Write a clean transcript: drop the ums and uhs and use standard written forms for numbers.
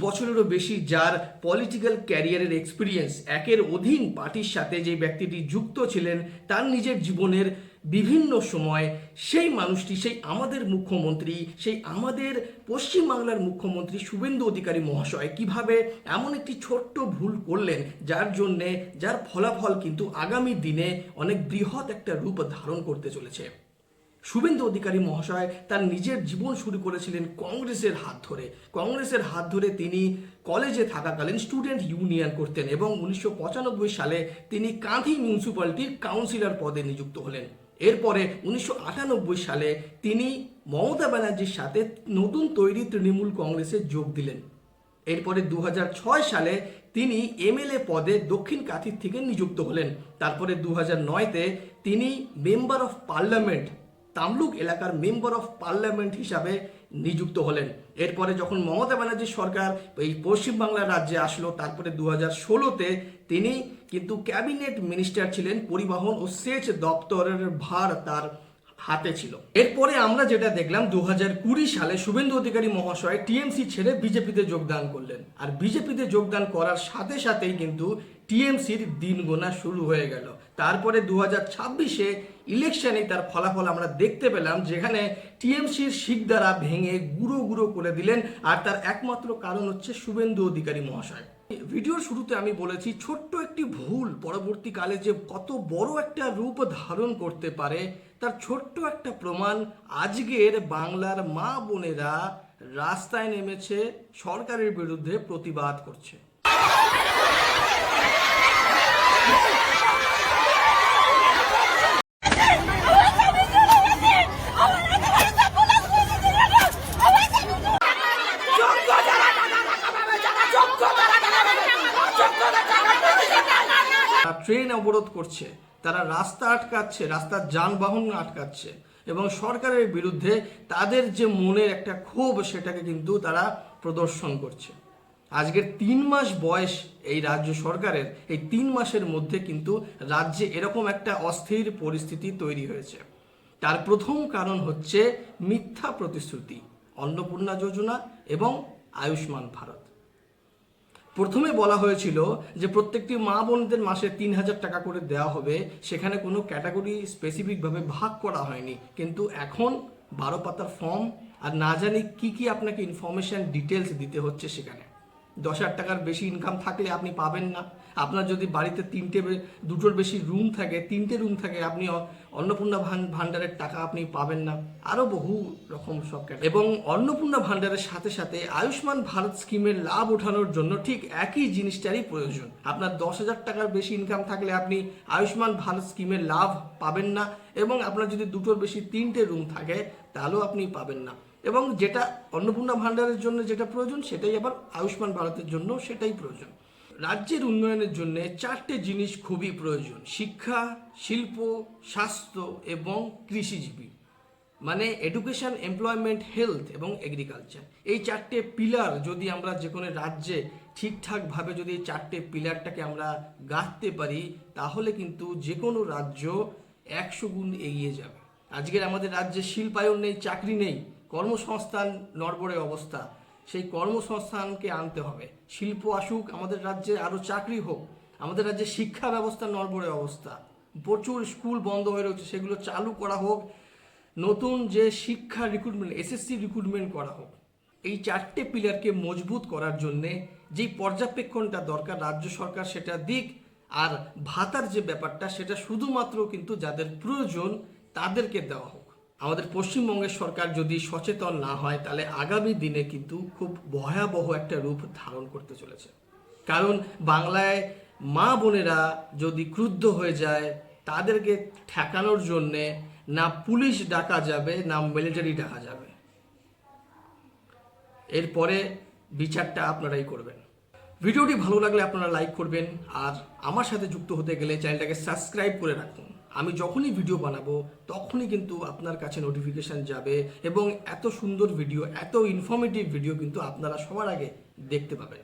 বছরেরও বেশি যার পলিটিক্যাল ক্যারিয়ারের এক্সপিরিয়েন্স, একের অধীন পার্টির সাথে যে ব্যক্তিটি যুক্ত ছিলেন তার নিজের জীবনের বিভিন্ন সময়, সেই মানুষটি, সেই আমাদের মুখ্যমন্ত্রী, সেই আমাদের পশ্চিমবাংলার মুখ্যমন্ত্রী শুভেন্দু অধিকারী মহাশয় কিভাবে এমন একটি ছোট্ট ভুল করলেন যার ফলাফল কিন্তু আগামী দিনে অনেক বৃহৎ একটা রূপ ধারণ করতে চলেছে। শুভেন্দু অধিকারী মহাশয় তার নিজের জীবন শুরু করেছিলেন কংগ্রেসের হাত ধরে তিনি কলেজে থাকাকালীন স্টুডেন্ট ইউনিয়ন করতেন এবং 1995 সালে তিনি কাঁথি মিউনিসিপ্যালিটির কাউন্সিলর পদে নিযুক্ত হলেন। এরপরে 1998 সালে তিনি মমতা ব্যানার্জির সাথে নতুন তৈরি তৃণমূল কংগ্রেসে যোগ দিলেন। এরপরে 2006 সালে তিনি এমএলএ পদে দক্ষিণ কাঁথির থেকে নিযুক্ত হলেন। তারপরে 2009-তে তিনি মেম্বার অফ পার্লামেন্ট, তামলুক এলাকার মেম্বার অফ পার্লামেন্ট হিসাবে নিযুক্ত হলেন। এরপরে যখন মমতা ব্যানার্জির সরকার এই পশ্চিমবাংলার রাজ্যে আসলো, তারপরে 2016-তে তিনি কিন্তু ক্যাবিনেট মিনিস্টার ছিলেন, পরিবহন ও সেচ দপ্তরের ভার তার হাতে ছিল। এরপরে আমরা যেটা দেখলাম 2020 সালে শুভেন্দু অধিকারী মহাশয় টিএমসি ছেড়ে বিজেপিতে যোগদান করলেন। আর বিজেপিতে যোগদান করার সাথে সাথেই কিন্তু টিএমসির দিন গোনা শুরু হয়ে গেল। তারপরে 2026-এ ইলেকশনে তার ফলাফল আমরা দেখতে পেলাম, যেখানে টিএমসির শিকদাঁড়া ভেঙে গুঁড়ো গুঁড়ো করে দিলেন। আর তার একমাত্র কারণ হচ্ছে শুভেন্দু অধিকারী মহাশয়। ভিডিওর শুরুতে আমি বলেছি ছোট্ট একটি ভুল পরবর্তীকালে যে কত বড় একটা রূপ ধারণ করতে পারে তার ছোট্ট একটা প্রমাণ আজকের বাংলার মা বোনেরা রাস্তায় নেমেছে, সরকারের বিরুদ্ধে প্রতিবাদ করছে। ট্রেন অবরোধ করছে, তারা রাস্তা আটকাচ্ছে, রাস্তার যানবাহন আটকাচ্ছে এবং সরকারের বিরুদ্ধে তাদের যে মনের একটা ক্ষোভ সেটাকে কিন্তু তারা প্রদর্শন করছে। আজকের 3 মাস বয়স এই রাজ্য সরকারের, এই 3 মাসের মধ্যে কিন্তু রাজ্যে এরকম একটা অস্থির পরিস্থিতি তৈরি হয়েছে। তার প্রথম কারণ হচ্ছে মিথ্যা প্রতিশ্রুতি, অন্নপূর্ণা যোজনা এবং আয়ুষ্মান ভারত। প্রথমে বলা হয়েছিল যে প্রত্যেকটি মা বোনদের মাসে 3000 টাকা করে দেওয়া হবে, সেখানে কোনো ক্যাটাগরি স্পেসিফিকভাবে ভাগ করা হয়নি। কিন্তু এখন 12 পাতার ফর্ম আর না জানি কি আপনাকে ইনফরমেশন ডিটেলস দিতে হচ্ছে। সেখানে 10,000 টাকার বেশি ইনকাম থাকলে আপনি পাবেন না। আপনার যদি বাড়িতে দুটোর বেশি রুম থাকে, 3টে রুম থাকে, আপনি অন্নপূর্ণা ভান্ডারের টাকা আপনি পাবেন না। আরও বহু রকম সব। এবং অন্নপূর্ণা ভান্ডারের সাথে সাথে আয়ুষ্মান ভারত স্কিমের লাভ ওঠানোর জন্য ঠিক একই জিনিসটারই প্রয়োজন। আপনার 10,000 টাকার বেশি ইনকাম থাকলে আপনি আয়ুষ্মান ভারত স্কিমের লাভ পাবেন না, এবং আপনার যদি দুটোর বেশি 3টে রুম থাকে তাহলেও আপনি পাবেন না। এবং যেটা অন্নপূর্ণা ভান্ডারের জন্য যেটা প্রয়োজন সেটাই আবার আয়ুষ্মান ভারতের জন্য সেটাই প্রয়োজন। রাজ্যের উন্নয়নের জন্য 4টে জিনিস খুবই প্রয়োজন: শিক্ষা, শিল্প, স্বাস্থ্য এবং কৃষিজীবী, মানে এডুকেশন, এমপ্লয়মেন্ট, হেলথ এবং এগ্রিকালচার। এই 4টে পিলার যদি আমরা যে কোনো রাজ্যে ঠিকঠাকভাবে যদি এই 4টে পিলারটাকে আমরা গাঁথতে পারি, তাহলে কিন্তু যে কোনো রাজ্য 100 গুণ এগিয়ে যাবে। আজকের আমাদের রাজ্যে শিল্পায়ন নেই, চাকরি নেই, কর্মসংস্থান নড়বড়ে অবস্থা। সেই কর্মসংস্থানকে আনতে হবে, শিল্প আসুক আমাদের রাজ্যে, আরও চাকরি হোক। আমাদের রাজ্যে শিক্ষা ব্যবস্থা নড়বড়ে অবস্থা, প্রচুর স্কুল বন্ধ হয়ে রয়েছে, সেগুলো চালু করা হোক। নতুন যে শিক্ষা রিক্রুটমেন্ট, এসএসসি রিক্রুটমেন্ট করা হোক। এই 4টে পিলারকে মজবুত করার জন্যে যেই পর্যবেক্ষণটা দরকার রাজ্য সরকার সেটা দিক। আর ভাতার যে ব্যাপারটা সেটা শুধুমাত্র কিন্তু যাদের প্রয়োজন তাদেরকে দেওয়া হোক। আমাদের পশ্চিমবঙ্গের সরকার যদি সচেতন না হয় তাহলে আগামী দিনে কিন্তু খুব ভয়াবহ একটা রূপ ধারণ করতে চলেছে। কারণ বাংলায় মা বোনেরা যদি ক্রুদ্ধ হয়ে যায়, তাদেরকে ঠেকানোর জন্যে না পুলিশ ডাকা যাবে, না মিলিটারি ডাকা যাবে। এরপরে বিচারটা আপনারাই করবেন। ভিডিওটি ভালো লাগলে আপনারা লাইক করবেন, আর আমার সাথে যুক্ত হতে গেলে চ্যানেলটাকে সাবস্ক্রাইব করে রাখুন। আমি যখনই ভিডিও বানাবো তখনই কিন্তু আপনার কাছে নোটিফিকেশান যাবে, এবং এত সুন্দর ভিডিও, এত ইনফরমেটিভ ভিডিও কিন্তু আপনারা সবার আগে দেখতে পাবেন।